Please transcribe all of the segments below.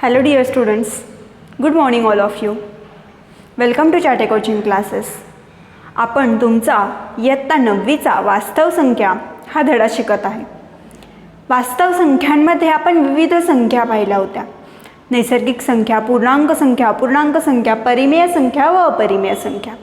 Hello dear students, good morning all of you. Welcome to Chate coaching classes. आपण तुमचा इयत्ता 9वीचा वास्तव संख्या हा धडा शिकत आहे. वास्तव संख्यांमध्ये आपण विविध संख्या पाहिल्या होत्या. नैसर्गिक संख्या, पूर्णांक संख्या, परिमेय संख्या व अपरिमेय संख्या.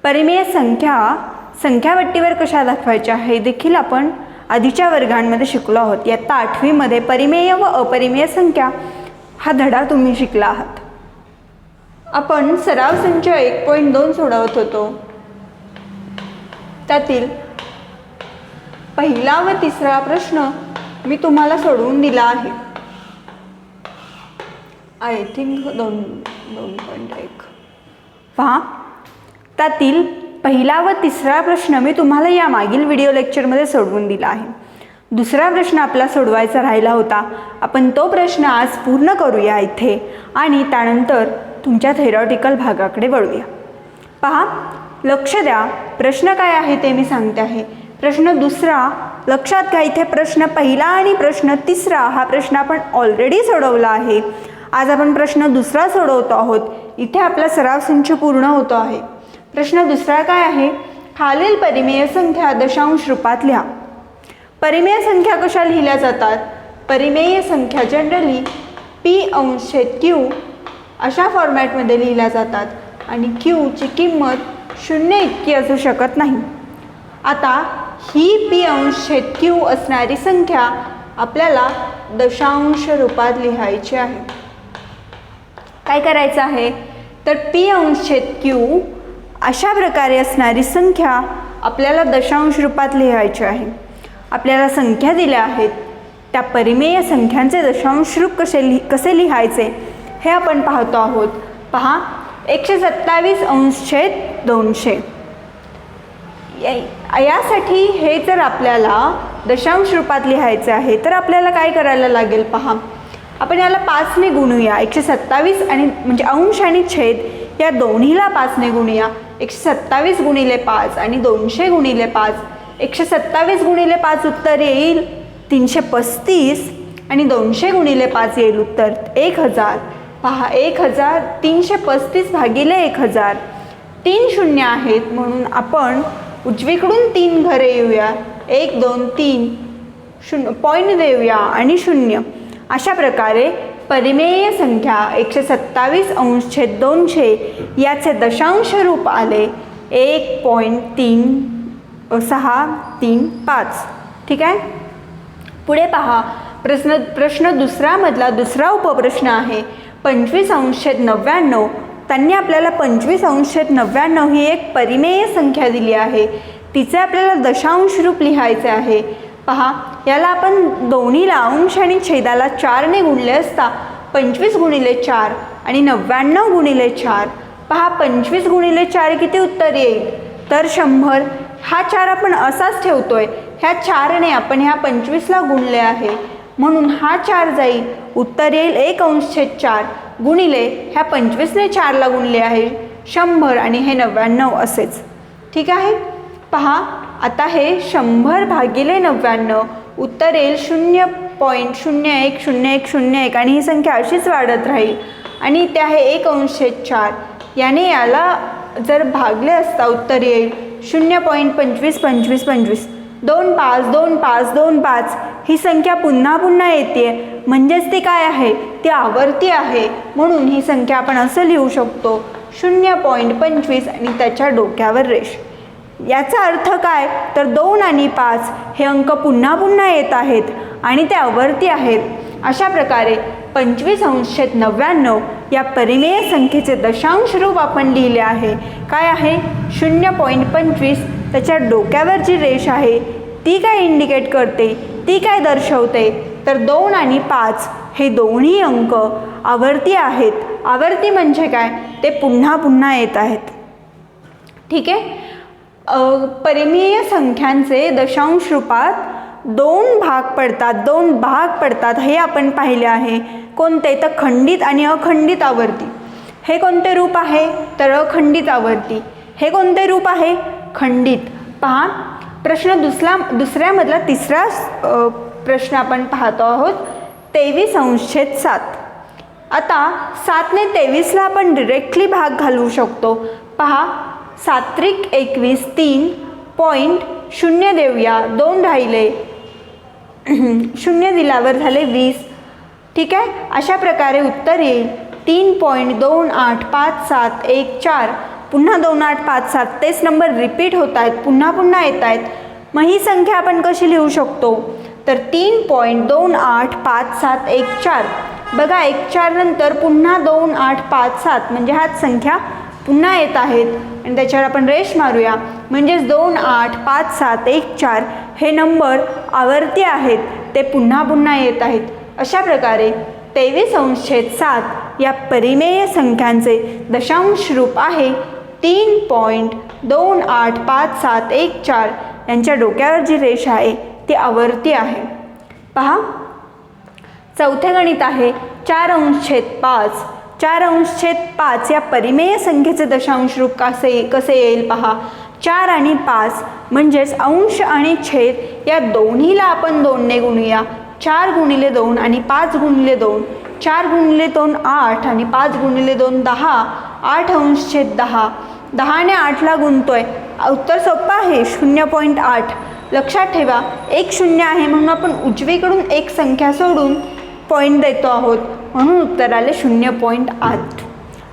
परिमेय संख्या संख्यापट्टीवर कशा दाखवायच्या हे देखील आपण आधीच्या वर्गांमध्ये शिकलो आहोत. इयत्ता 8वीमध्ये परिमेय व अपरिमेय संख्या हा धडा तुम्ही शिकला आहात. आपण सराव संच 1.2 सोडवत होतो. त्यातील पहिला व तिसरा प्रश्न मी तुम्हाला सोडवून दिला आहे. आय थिंक 2.1 पहा, त्यातील पहिला व तिसरा प्रश्न मी तुम्हाला या मागील व्हिडिओ लेक्चरमध्ये सोडवून दिला आहे. दुसरा प्रश्न आपला सोडवायचा राहिला होता. आपण तो प्रश्न आज पूर्ण करूया इथे आणि त्यानंतर तुमच्या थेरॉटिकल भागाकडे वळूया. पहा, लक्ष द्या, प्रश्न काय आहे ते मी सांगते आहे. प्रश्न दुसरा लक्षात घ्या. इथे प्रश्न पहिला आणि प्रश्न तिसरा हा प्रश्न आपण ऑलरेडी सोडवला आहे. आज आपण प्रश्न दुसरा सोडवतो आहोत. इथे आपला सराव संच पूर्ण होतो आहे. प्रश्न दुसरा काय आहे? खालील परिमेय संख्या दशांश रूपात लिहा. परिमेय संख्या कशा लिहिल्या जातात? परिमेय संख्या जनरली p/q अशा फॉर्मॅटमध्ये लिहिल्या जातात आणि q ची किंमत 0 इतकी असू शकत नाही. आता ही p/q असणारी संख्या आपल्याला दशांश रूपात लिहायची आहे. काय करायचं आहे तर p/q अशा प्रकारे असणारी संख्या आपल्याला दशांश रूपात लिहायची आहे. आपल्याला संख्या दिल्या आहेत, त्या परिमेय संख्यांचे दशांश रूप कसे लिहायचे हे आपण पाहतो आहोत. पहा, 127/200 यासाठी हे जर आपल्याला दशांश रूपात लिहायचे आहे तर आपल्याला काय करायला लागेल? पहा, आपण याला 5 ने गुणूया. 127 आणि म्हणजे अंश आणि छेद या दोन्हीला 5 ने गुणूया. 127 गुणिले 5 आणि 200 गुणिले 5. 127 गुणिले 5 उत्तर येईल 335 आणि 200 गुणिले 5 येईल उत्तर 1000. पहा, 1000 335 भागिले 1000. 3 शून्य आहेत म्हणून आपण उजवीकडून 3 घरे येऊया. 1 2 3 0 पॉईंट देऊया आणि 0. अशा प्रकारे परिमेय संख्या 127/200 याचे दशांश रूप आले 1.3635. ठीक आहे. पुढे पहा, प्रश्न दुसरा मधला दुसरा उपप्रश्न आहे 25/99. त्यांनी आपल्याला 25/99 ही एक परिमेय संख्या दिली आहे. तिचे आपल्याला दशांश रूप लिहायचे आहे. पहा, याला आपण दोन्हीला अंश आणि छेदाला 4 ने गुणले असता 25 गुणिले 4 आणि 99 गुणिले 4. पहा, 25 गुणिले 4 किती उत्तर येईल तर 100. हा 4 आपण असाच ठेवतोय. ह्या 4 ने आपण ह्या 25ला गुणले आहे म्हणून हा 4 जाईल. उत्तर येईल 1/4 गुणिले ह्या 25 ने 4ला गुणले आहे 100 आणि हे 99 असेच. ठीक आहे. पहा, आता हे 100 भागिले 99 उत्तर येईल 0.010101 आणि ही संख्या अशीच वाढत राहील आणि ते आहे 1/4. याने याला जर भागले असता उत्तर येईल 0.252525. 2 5 2 5 2 5 ही संख्या पुन्हा पुन्हा येते म्हणजेच ती काय आहे? ती आवर्ती आहे. म्हणून ही संख्या आपण असं लिहू शकतो 0.25 आणि त्याच्या डोक्यावर रेष. याचा अर्थ काय तर 2 आणि 5 हे अंक पुन्हा पुन्हा येत आहेत आणि ते आवर्ती आहेत. अशा प्रकारे 25/99 या परिमेय संख्येचे दशांश रूप आपण लिहिले आहे. काय आहे? 0.25. त्याच्या डोक्यावर जी रेष आहे ती काय इंडिकेट करते, ती काय दर्शवते तर 2 आणि 5 हे दोन्ही अंक आवर्ती आहेत. आवर्ती म्हणजे काय? ते पुन्हा पुन्हा येत आहेत. ठीक आहे. परिमेय संख्यांचे दशांश रूपात 2 भाग पडतात हे आपण पाहिले आहे. कोणते तर खंडित आणि अखंडित आवर्ती. हे कोणते रूप आहे तर अखंडित आवर्ती. हे कोणते रूप आहे? खंडित. पहा, प्रश्न दुसऱ्यामधला तिसरा प्रश्न आपण पाहतो आहोत 23/7. आता 7ने 23ला आपण डिरेक्टली भाग घालवू शकतो. पहा 7 त्रिक 21, 3.0 देऊया, 2 राहिले, 0 दिल्यावर झाले 20. ठीक आहे, अशा प्रकारे उत्तर येईल 3.285714. पुन्हा 2857 तेच नंबर रिपीट होत आहेत, पुन्हा पुन्हा येत आहेत. मग ही संख्या आपण कशी लिहू शकतो, तर 3.285714. बघा 14 नंतर पुन्हा 2857 म्हणजे ह्याच संख्या पुन्हा येत आहेत आणि त्याच्यावर आपण रेष मारूया. म्हणजेच 285714 हे नंबर आवर्ती आहेत, ते पुन्हा पुन्हा येत आहेत. अशा प्रकारे 23/7 या परिमेय संख्यांचे दशांश रूप आहे 3.285714. यांच्या डोक्यावर जी रेष आहे ती आवर्ती आहे. पहा चौथे गणित आहे 4/5. 4/5 या परिमेय संख्येचे दशांश रूप कसे येईल पहा. 4 आणि 5 म्हणजेच अंश आणि छेद या दोन्हीला आपण 2ने गुणूया. 4 गुणिले 2 आणि 5 गुणिले 2. 4 गुणिले 2 8 आणि 5 गुणिले 2 10. 8/10. 10ने 8ला गुणतोय, उत्तर सोपं आहे 0.8. लक्षात ठेवा 1 0 आहे म्हणून आपण उजवीकडून एक संख्या सोडून पॉईंट देतो आहोत, म्हणून उत्तर आले 0.8.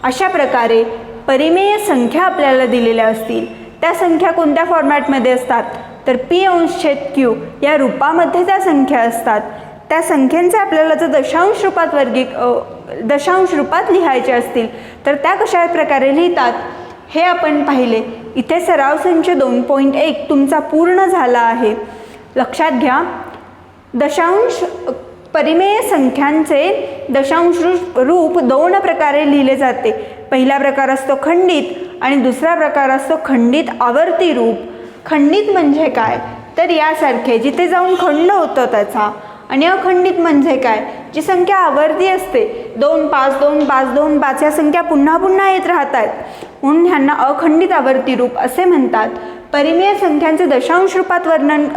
अशा प्रकारे परिमेय संख्या आपल्याला दिलेल्या असतील त्या संख्या कोणत्या फॉर्मॅटमध्ये असतात, तर P/Q या रूपामध्ये त्या संख्या असतात. त्या संख्यांचे आपल्याला जर दशांश रूपात लिहायचे असतील तर त्या कशा प्रकारे लिहितात हे आपण पाहिले. इथे सराव संच 2.1 तुमचा पूर्ण झाला आहे. लक्षात घ्या, परिमेय संख्यांचे दशांश रूप 2 प्रकारे लिहिले जाते. पहिला प्रकार असतो खंडित आणि दुसरा प्रकार असतो खंडित आवर्ती रूप. खंडित म्हणजे काय, तर यासारखे जिथे जाऊन खंड होतं त्याचा. आणि अखंडित म्हणजे काय, जी संख्या आवर्ती असते 2 5 2 5 2 5 या संख्या पुन्हा पुन्हा येत राहतात, म्हणून ह्यांना अखंडित आवर्ती रूप असे म्हणतात. परिमेय संख्यांचे दशांश रूपात वर्णन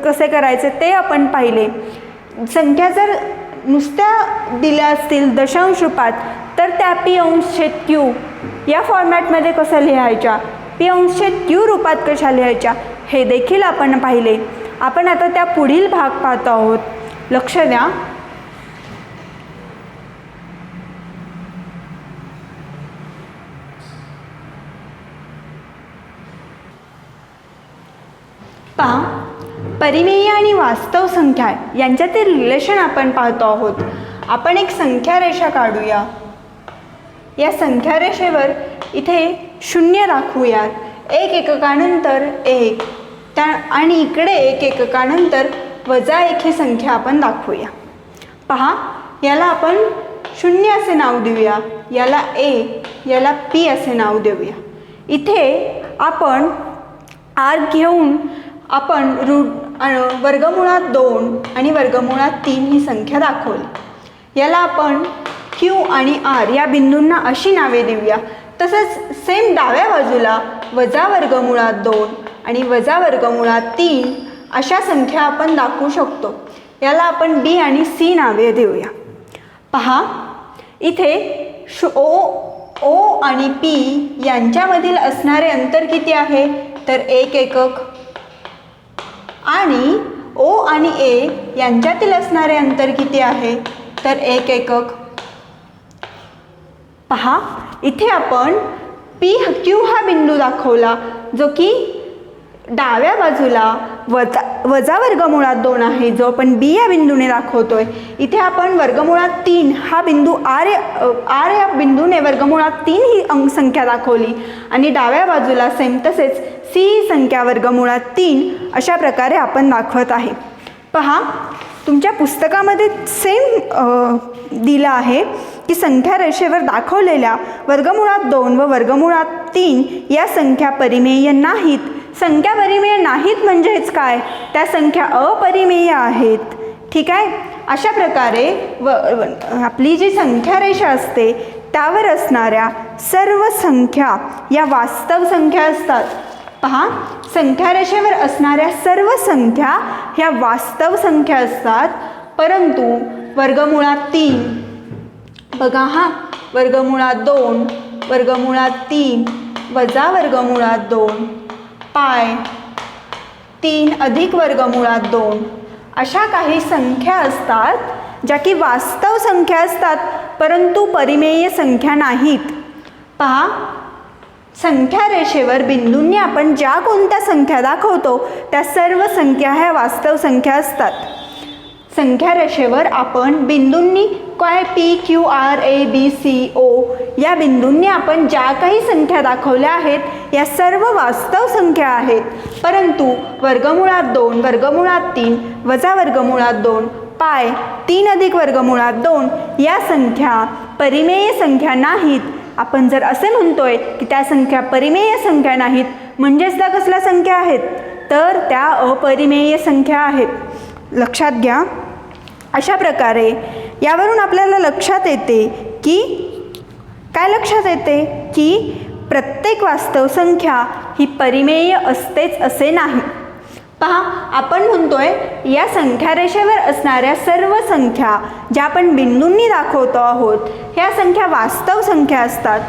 कसे करायचे ते आपण पाहिले. संख्या जर नुसत्या दिल्या असतील दशांश रूपात तर त्या P/Q या फॉर्मॅटमध्ये कसं लिहायच्या, P/Q रूपात कशा लिहायच्या हे देखील आपण पाहिले. आपण आता त्या पुढील भाग पाहतो आहोत. लक्ष द्या. पहा परिमेय आणि वास्तव संख्या यांच्यातील रिलेशन आपण पाहतो आहोत. आपण एक संख्या रेषा काढूया. या संख्या रेषेवर इथे 0 दाखवूयात. 1 एककानंतर 1 आणि इकडे 1 एककानंतर -1 ही संख्या आपण दाखवूया. पहा याला आपण 0 असे नाव देऊया, याला A, याला P असे नाव देऊया. इथे आपण R घेऊन आपण वर्गमुळात 2 आणि वर्गमुळात 3 ही संख्या दाखवली. याला आपण Q आणि R या बिंदूंना अशी नावे देऊया. तसंच सेम डाव्या बाजूला वर्गमुळात 2 आणि वर्गमुळात 3 अशा संख्या आपण दाखवू शकतो. याला आपण B आणि C नावे देऊया. पहा इथे O आणि P यांच्यामधील असणारे अंतर किती आहे, तर 1 एकक. आणि O आणि A यांच्यातील असणारे अंतर किती आहे, तर 1 एकक. पहा इथे आपण Q हा बिंदू दाखवला जो की डाव्या बाजूला वर्गमुळात 2 आहे, जो आपण B या बिंदूने दाखवतोय. इथे आपण वर्गमुळात 3 हा बिंदू R या बिंदूने वर्गमुळात 3 ही संख्या दाखवली आणि डाव्या बाजूला सेम तसेच C ही संख्या वर्गमुळात 3 अशा प्रकारे आपण दाखवत आहे. पहा तुमच्या पुस्तकामध्ये सेम दिला आहे की संख्या रेषेवर दाखवलेल्या वर्गमुळात 2 व वर्गमुळात 3 या संख्या परिमेय नाहीत. संख्या परिमेय नाहीत म्हणजेच काय, त्या संख्या अपरिमेय आहेत. ठीक आहे. अशा प्रकारे आपली जी संख्या रेषा असते त्यावर असणाऱ्या सर्व संख्या या वास्तव संख्या असतात. पहा संख्या रेषेवर असणाऱ्या सर्व संख्या ह्या वास्तव संख्या असतात, परंतु वर्गमुळात 3 बघा हा, वर्गमुळात 2 वर्गमुळात 3 वजा वर्गमुळात 2 पाय 3 अधिक वर्गमुळात 2 अशा काही संख्या असतात ज्या की वास्तव संख्या असतात परंतु परिमेय संख्या नाहीत. पहा, संख्या रेषेवर बिंदूंनी आपण ज्या कोणत्या संख्या दाखवतो त्या सर्व संख्या ह्या वास्तव संख्या असतात. संख्या रेषेवर आपण बिंदूंनी काय PQRABCO या बिंदूंनी आपण ज्या काही संख्या दाखवल्या आहेत या सर्व वास्तव संख्या आहेत. परंतु वर्गमुळात 2 वर्गमुळात 3 वजा वर्गमुळात 2 पाय 3 अधिक वर्गमुळात 2 या संख्या परिमेय संख्या नाहीत. आपण जर असे म्हणतोय की त्या संख्या परिमेय संख्या नाहीत म्हणजेच त्या कसल्या संख्या आहेत, तर त्या अपरिमेय संख्या आहेत. लक्षात घ्या. अशा प्रकारे यावरून आपल्याला लक्षात येते की काय लक्षात येते की प्रत्येक वास्तव संख्या ही परिमेय असतेच असे नाही. पहा, आपण म्हणतोय या संख्या रेषेवर असणाऱ्या सर्व संख्या ज्या आपण बिंदूंनी दाखवतो आहोत ह्या संख्या वास्तव संख्या असतात.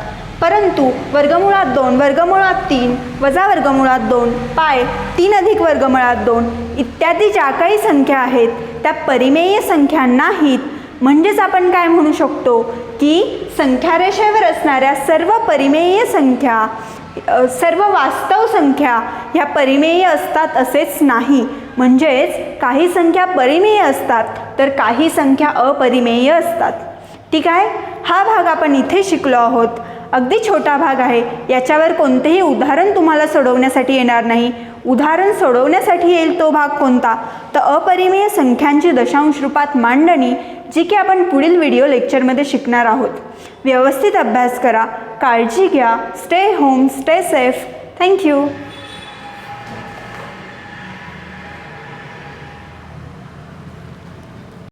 परंतु वर्गमुळात 2 वर्गमुळात 3 वजा वर्गमुळात 2 पाय 3 अधिक वर्गमुळात 2 इत्यादी ज्या काही संख्या आहेत त्या परिमेय संख्या नाहीत. म्हणजेच आपण काय म्हणू शकतो की संख्या रेषेवर असणाऱ्या सर्व परिमेय संख्या सर्व वास्तव संख्या ह्या परिमेय असतात असेच नाही. म्हणजेच काही संख्या परिमेय असतात तर काही संख्या अपरिमेय असतात. ठीक आहे. हा भाग आपण इथे शिकलो आहोत. अगदी छोटा भाग आहे. याच्यावर कोणतेही उदाहरण तुम्हाला सोडवण्यासाठी येणार नाही. उदाहरण सोडवण्यासाठी येईल तो भाग कोणता, तर अपरिमेय संख्यांची दशांश रूपात मांडणी, जी की आपण पुढील व्हिडिओ लेक्चरमध्ये शिकणार आहोत. व्यवस्थित अभ्यास करा. काळजी घ्या. Stay home, stay safe. Thank you.